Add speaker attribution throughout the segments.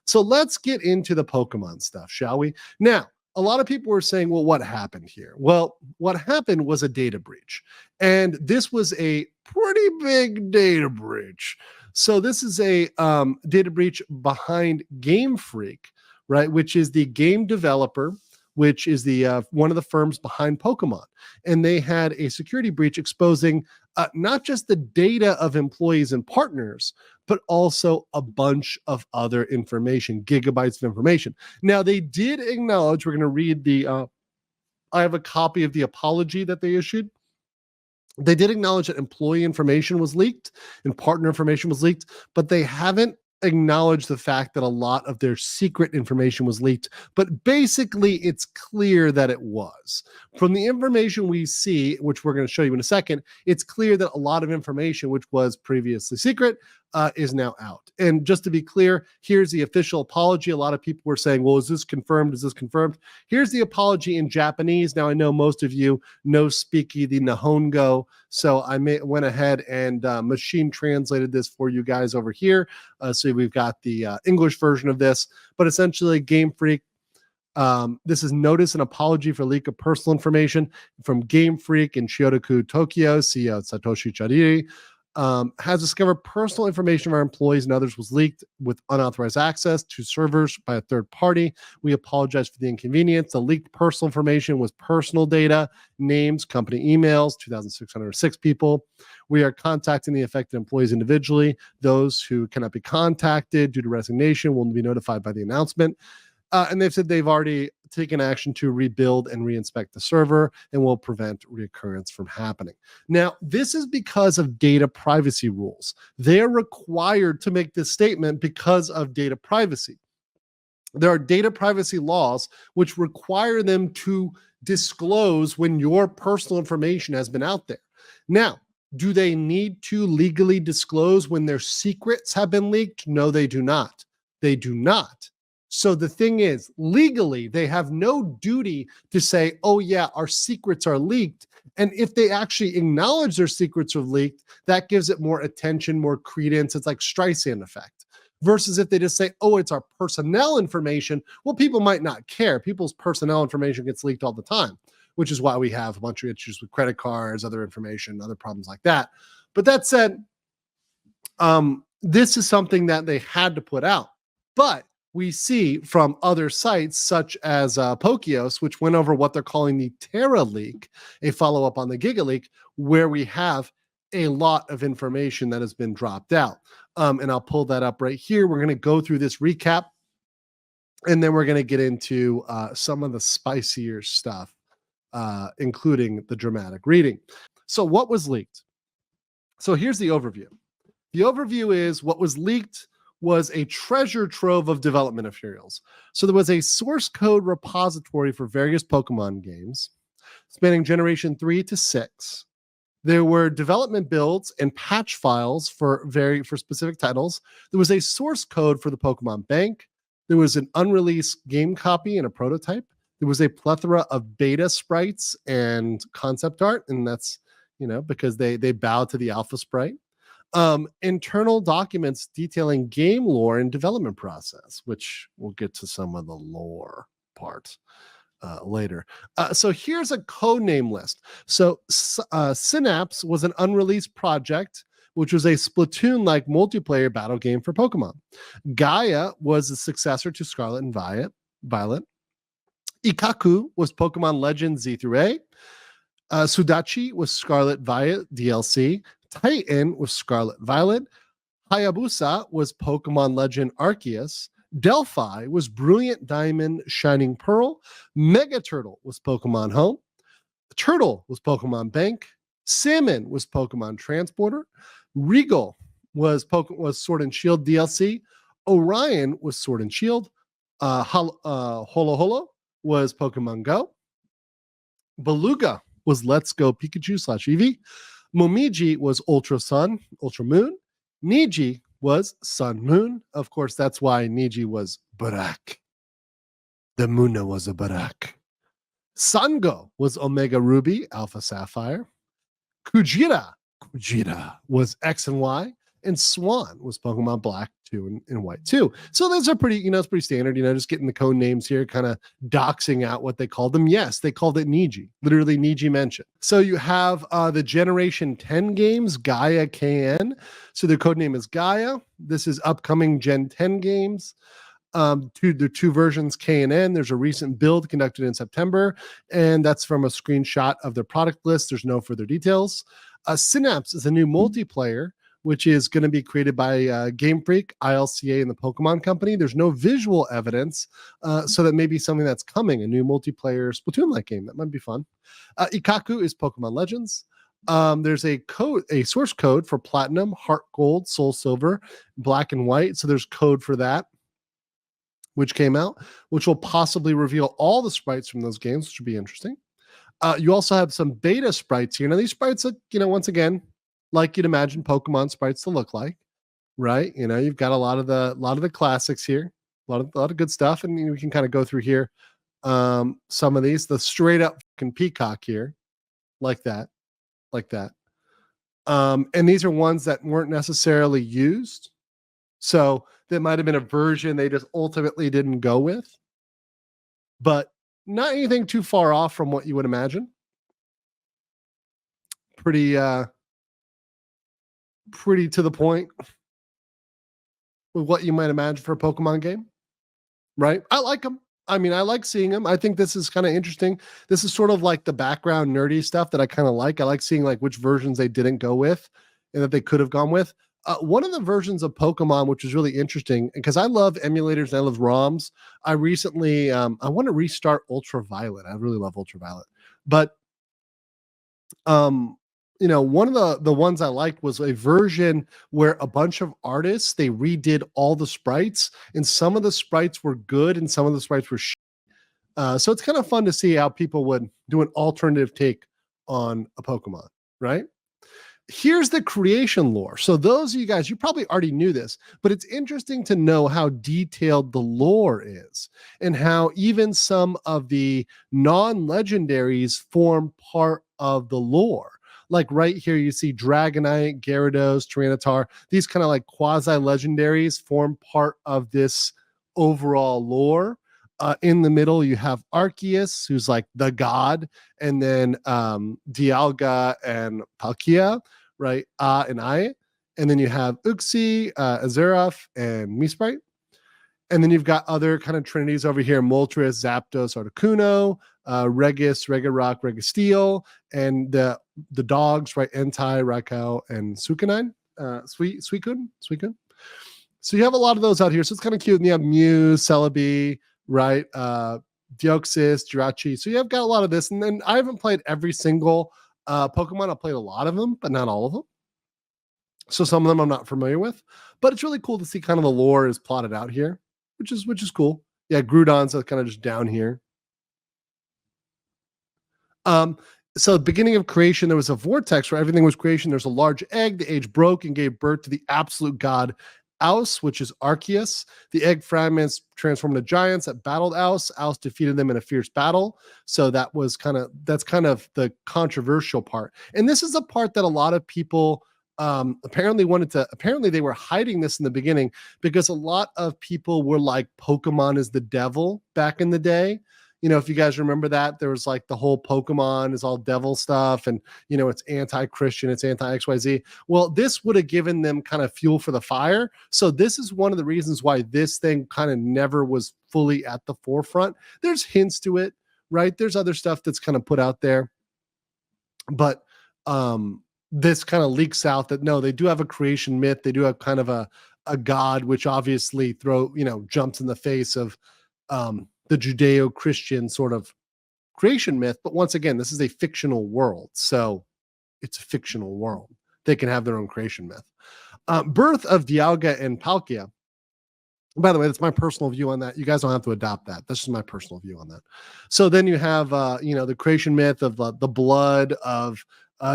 Speaker 1: So let's get into the Pokemon stuff, shall we? Now, a lot of people were saying, well, what happened here? Well, what happened was a data breach. And this was a pretty big data breach. So this is a data breach behind Game Freak, right? Which is the game developer, which is the one of the firms behind Pokemon. And they had a security breach exposing not just the data of employees and partners, but also a bunch of other information, gigabytes of information. Now, they did acknowledge, we're going to read the, I have a copy of the apology that they issued. They did acknowledge that employee information was leaked and partner information was leaked, but they haven't acknowledged the fact that a lot of their secret information was leaked. But basically, it's clear that it was. From the information we see, which we're going to show you in a second, it's clear that a lot of information, which was previously secret, is now out. And just to be clear, here's the official apology. A lot of people were saying, well, is this confirmed? Is this confirmed? Here's the apology in Japanese. Now, I know most of you know speaky the Nihongo, so I went ahead and machine translated this for you guys over here. So we've got the English version of this, but essentially Game Freak, this is notice and apology for leak of personal information from Game Freak in Shiodoku, Tokyo. CEO Satoshi Chariri has discovered personal information of our employees and others was leaked with unauthorized access to servers by a third party. We apologize for the inconvenience. The leaked personal information was personal data, names, company emails, 2,606 people. We are contacting the affected employees individually. Those who cannot be contacted due to resignation will be notified by the announcement. And they've said they've already taken action to rebuild and reinspect the server and will prevent reoccurrence from happening. Now, this is because of data privacy rules. They're required to make this statement because of data privacy. There are data privacy laws which require them to disclose when your personal information has been out there. Now, do they need to legally disclose when their secrets have been leaked? No, they do not. They do not. So the thing is, legally, they have no duty to say, oh yeah, our secrets are leaked. And if they actually acknowledge their secrets are leaked, that gives it more attention, more credence. It's like Streisand effect. Versus if they just say, oh, it's our personnel information, well, people might not care. People's personnel information gets leaked all the time, which is why we have a bunch of issues with credit cards, other information, other problems like that. But that said, this is something that they had to put out. But we see from other sites such as Pokios, which went over what they're calling the Terra leak, a follow-up on the Giga leak, where we have a lot of information that has been dropped out. And I'll pull that up right here. We're going to go through this recap, and then we're going to get into some of the spicier stuff, including the dramatic reading. So what was leaked? So here's the overview. The overview is what was leaked was a treasure trove of development materials. So there was a source code repository for various Pokemon games spanning generation 3 to 6. There were development builds and patch files for specific titles. There was a source code for the Pokemon Bank. There was an unreleased game copy and a prototype. There was a plethora of beta sprites and concept art, and that's, because they bow to the alpha sprite. Internal documents detailing game lore and development process, which we'll get to some of the lore part later. So here's a codename list. So Synapse was an unreleased project, which was a Splatoon-like multiplayer battle game for Pokemon. Gaia was the successor to Scarlet and Violet. Ikaku was Pokemon Legends Z through A. Sudachi was Scarlet Violet DLC. Titan was Scarlet Violet. Hayabusa was Pokemon Legend Arceus. Delphi was Brilliant Diamond Shining Pearl. Mega Turtle was Pokemon Home. Turtle was Pokemon Bank. Salmon was Pokemon Transporter. Regal was Sword and Shield DLC. Orion was Sword and Shield. Holo Holo was Pokemon Go. Beluga was Let's Go Pikachu / Eevee. Momiji was Ultra Sun, Ultra Moon. Niji was Sun Moon. Of course, that's why Niji was Barak. The Muna was a Barak. Sango was Omega Ruby, Alpha Sapphire. Kujira was X and Y. and Swan was Pokemon Black 2 and White 2. So those are pretty, it's pretty standard, just getting the code names here, kind of doxing out what they called them. Yes, they called it Niji, literally Niji mentioned. So you have the Generation 10 games, Gaia KN. So their code name is Gaia. This is upcoming Gen 10 games. The two versions K and N. There's a recent build conducted in September, and that's from a screenshot of their product list. There's no further details. Synapse is a new multiplayer, which is going to be created by Game Freak, ILCA, and the Pokemon Company. There's no visual evidence, so that may be something that's coming, a new multiplayer Splatoon-like game. That might be fun. Ikaku is Pokemon Legends. There's a source code for Platinum, Heart Gold, Soul Silver, Black and White. So there's code for that, which came out, which will possibly reveal all the sprites from those games, which would be interesting. You also have some beta sprites here. Now, these sprites look, once again, like you'd imagine Pokemon sprites to look like, right? You've got a lot of the classics here, a lot of good stuff, and we can kind of go through here. Some of these, the straight up fucking peacock here, like that. And these are ones that weren't necessarily used. So that might have been a version they just ultimately didn't go with, but not anything too far off from what you would imagine. Pretty to the point with what you might imagine for a Pokemon game, right? I like them. I mean, I like seeing them. I think this is kind of interesting. This is sort of like the background nerdy stuff that I kind of like. I like seeing like which versions they didn't go with and that they could have gone with. One of the versions of Pokemon, which is really interesting, because I love emulators and I love ROMs. I recently, I want to restart Ultraviolet. I really love Ultraviolet, but one of the ones I liked was a version where a bunch of artists, they redid all the sprites, and some of the sprites were good and some of the sprites were so it's kind of fun to see how people would do an alternative take on a Pokemon, right? Here's the creation lore. So those of you guys, you probably already knew this, but it's interesting to know how detailed the lore is and how even some of the non-legendaries form part of the lore. Like right here, you see Dragonite, Gyarados, Tyranitar. These kind of like quasi-legendaries form part of this overall lore. In the middle, you have Arceus, who's like the god, and then Dialga and Palkia, right? And I. And then you have Uxie, Azeroth, and Mesprit. And then you've got other kind of trinities over here: Moltres, Zapdos, Articuno, Regis, Regirock, Registeel, and the dogs, right? Entei, Raikou, and Suicanine, Suicune. So you have a lot of those out here. So it's kind of cute. And you have Mew, Celebi, right? Deoxys, Jirachi. So you have got a lot of this. And then I haven't played every single Pokemon. I've played a lot of them, but not all of them. So some of them I'm not familiar with. But it's really cool to see kind of the lore is plotted out here, which is cool. Yeah, Groudon's kind of just down here. So the beginning of creation, there was a vortex where everything was creation. There's a large egg. The egg broke and gave birth to the absolute god Aus, which is Arceus. The egg fragments transformed into giants that battled Aus. Aus defeated them in a fierce battle. So that's kind of the controversial part. And this is a part that a lot of people apparently they were hiding this in the beginning because a lot of people were like, Pokemon is the devil back in the day. If you guys remember that, there was like the whole Pokemon is all devil stuff and, it's anti-Christian, it's anti-XYZ. Well, this would have given them kind of fuel for the fire. So this is one of the reasons why this thing kind of never was fully at the forefront. There's hints to it, right? There's other stuff that's kind of put out there. But this kind of leaks out that, no, they do have a creation myth. They do have kind of a god, which obviously jumps in the face of the Judeo-Christian sort of creation myth. But once again, this is a fictional world. So it's a fictional world. They can have their own creation myth. Birth of Dialga and Palkia. By the way, that's my personal view on that. You guys don't have to adopt that. That's just my personal view on that. So then you have, the creation myth of the blood of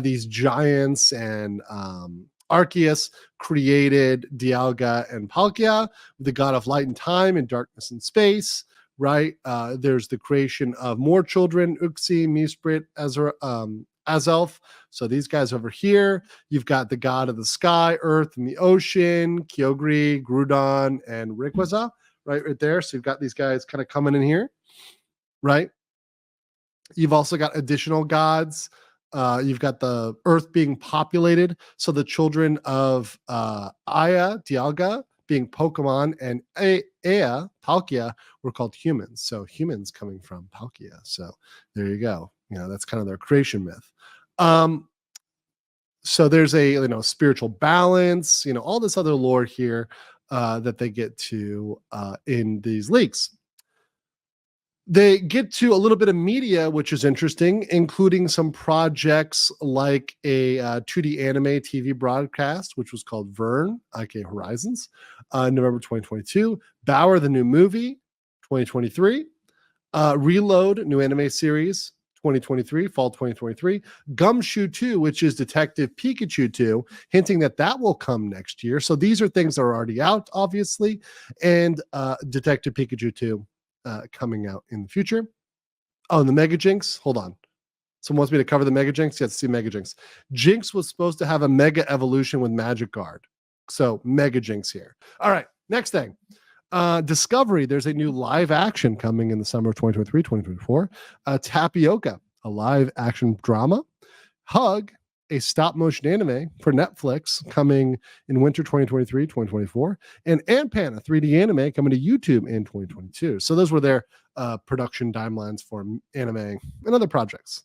Speaker 1: these giants, and Arceus created Dialga and Palkia, the god of light and time and darkness and space. Right? There's the creation of more children: Uxie, Mesprit, Azelf. So these guys over here, you've got the god of the sky, earth, and the ocean, Kyogre, Groudon, and Rayquaza, right there. So you've got these guys kind of coming in here, right? You've also got additional gods. You've got the earth being populated. So the children of Aya, Dialga, being Pokemon, and Ea, Palkia, were called humans. So humans coming from Palkia. So there you go. That's kind of their creation myth. So there's a spiritual balance, all this other lore here that they get to in these leaks. They get to a little bit of media, which is interesting, including some projects like a 2D anime TV broadcast, which was called Vern, aka Horizons, November 2022. Bauer, the new movie, 2023. Reload, new anime series, 2023, fall 2023. Gumshoe 2, which is Detective Pikachu 2, hinting that will come next year. So these are things that are already out, obviously, and Detective Pikachu 2 coming out in the future. Oh, and the Mega Jinx. Hold on. Someone wants me to cover the Mega Jinx. Let's see Mega Jinx. Jinx was supposed to have a Mega Evolution with Magic Guard. So Mega Jinx here. All right. Next thing. Discovery. There's a new live action coming in the summer of 2023, 2024. Tapioca, a live action drama. Hug, a stop motion anime for Netflix coming in winter 2023, 2024. And Pan, a 3D anime coming to YouTube in 2022. So those were their production timelines for anime and other projects.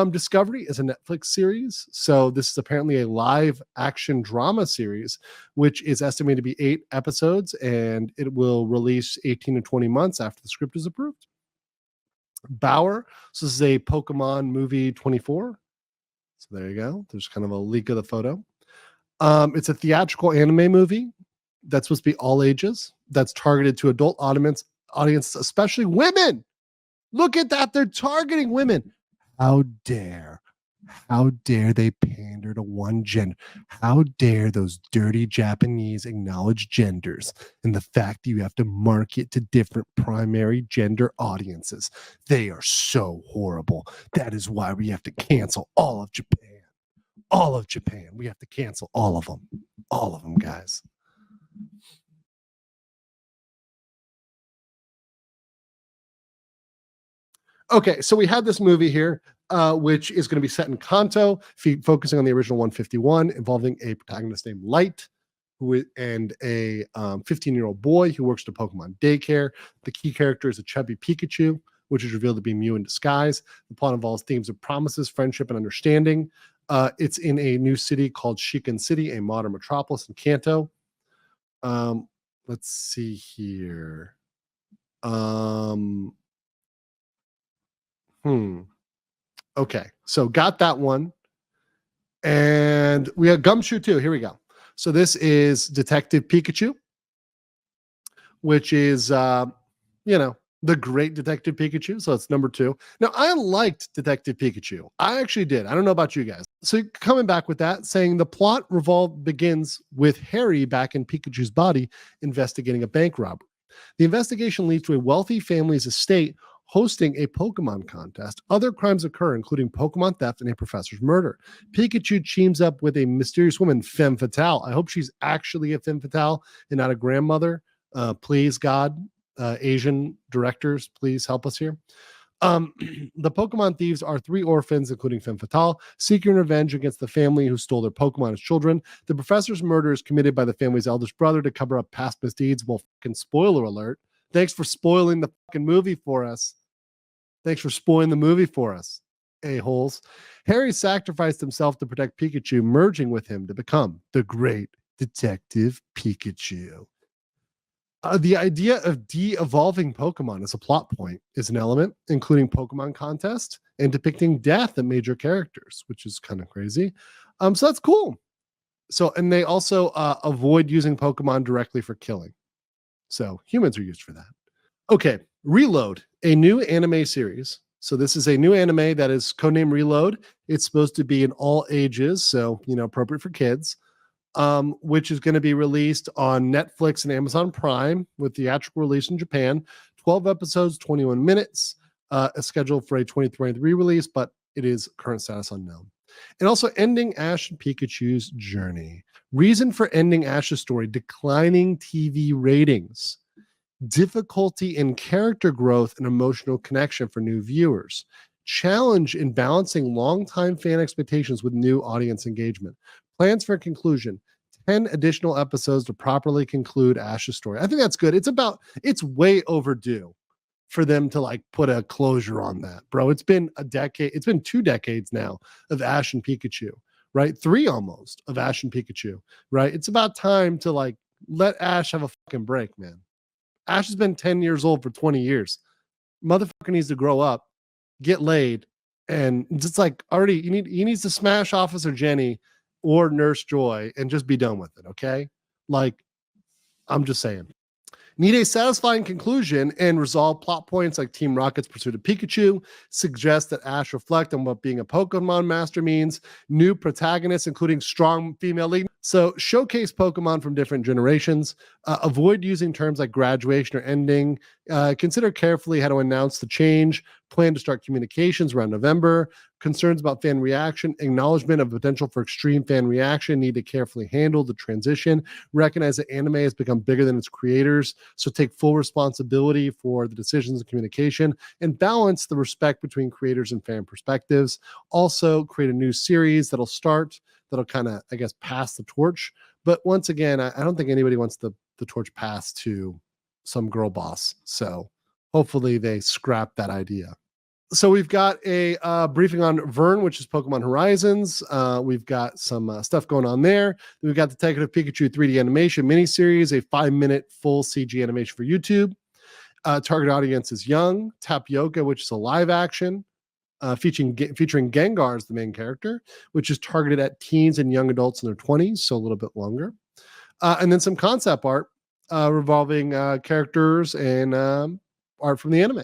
Speaker 1: Discovery is a Netflix series. So this is apparently a live action drama series, which is estimated to be 8 episodes, and it will release 18 to 20 months after the script is approved. Bauer, so this is a Pokemon movie 24. So there you go. There's kind of a leak of the photo. It's a theatrical anime movie that's supposed to be all ages. That's targeted to adult audience, especially women. Look at that. They're targeting women. How dare they pander to one gender? How dare those dirty Japanese acknowledge genders and the fact that you have to market to different primary gender audiences? They are so horrible. That is why we have to cancel all of Japan. All of Japan. We have to cancel all of them. All of them, guys. Okay, so we had this movie here, which is going to be set in Kanto, focusing on the original 151, involving a protagonist named Light, and a 15-year-old boy who works at a Pokemon daycare. The key character is a chubby Pikachu, which is revealed to be Mew in disguise. The plot involves themes of promises, friendship, and understanding. It's in a new city called Shiken City, a modern metropolis in Kanto. Let's see here. Okay, so got that one. And we have Gumshoe 2. Here we go. So this is Detective Pikachu, which is, the great Detective Pikachu. So it's number 2. Now, I liked Detective Pikachu. I actually did. I don't know about you guys. So coming back with that, saying the plot begins with Harry back in Pikachu's body investigating a bank robbery. The investigation leads to a wealthy family's estate hosting a Pokemon contest. Other crimes occur, including Pokemon theft and a professor's murder. Pikachu teams up with a mysterious woman, Femme Fatale. I hope she's actually a Femme Fatale and not a grandmother. Please, God, Asian directors, please help us here. The Pokemon thieves are 3 orphans, including Femme Fatale, seeking revenge against the family who stole their Pokemon as children. The professor's murder is committed by the family's eldest brother to cover up past misdeeds. Well, fucking spoiler alert. Thanks for spoiling the fucking movie for us. A-holes. Harry sacrificed himself to protect Pikachu, merging with him to become the great Detective Pikachu. The idea of de-evolving Pokemon as a plot point is an element, including Pokemon contest and depicting death in major characters, which is kind of crazy. So that's cool. So, and they also avoid using Pokemon directly for killing. So humans are used for that. Okay, Reload, a new anime series. So this is a new anime that is codenamed Reload. It's supposed to be in all ages, so appropriate for kids. Which is going to be released on Netflix and Amazon Prime with theatrical release in Japan. 12 episodes, 21 minutes. A schedule for a 2023 release, but It is current status unknown. And also ending Ash and Pikachu's journey. Reason for ending Ash's story: declining TV ratings, difficulty in character growth and emotional connection for new viewers, challenge in balancing longtime fan expectations with new audience engagement. Plans for conclusion: 10 additional episodes to properly conclude Ash's story. I think that's good. It's way overdue for them to like put a closure on that, bro. It's been a decade. It's been 2 decades now of Ash and Pikachu, right? 3 almost of Ash and Pikachu, right? It's about time to like let Ash have a fucking break, man. Ash has been 10 years old for 20 years. Motherfucker needs to grow up, get laid, and just like already he needs to smash Officer Jenny or Nurse Joy and just be done with it, okay? Like, I'm just saying. Need a satisfying conclusion and resolve plot points like Team Rocket's pursuit of Pikachu. Suggest that Ash reflect on what being a Pokemon master means. New protagonists, including strong female lead. So showcase Pokemon from different generations. Avoid using terms like graduation or ending. Consider carefully how to announce the change. Plan to start communications around November. Concerns about fan reaction. Acknowledgement of potential for extreme fan reaction. Need to carefully handle the transition. Recognize that anime has become bigger than its creators, so take full responsibility for the decisions and communication, and balance the respect between creators and fan perspectives. Also, create a new series that'll kind of, I guess, pass the torch. But once again, I don't think anybody wants the torch passed to some girl boss. So hopefully they scrap that idea. So we've got a briefing on Vern, which is Pokemon Horizons. We've got some stuff going on there. Then we've got the Detective Pikachu 3D animation miniseries, a 5-minute full CG animation for YouTube. Target audience is young. Tapioca, which is a live action featuring Gengar as the main character, which is targeted at teens and young adults in their 20s, so a little bit longer. And then some concept art revolving characters and art from the anime.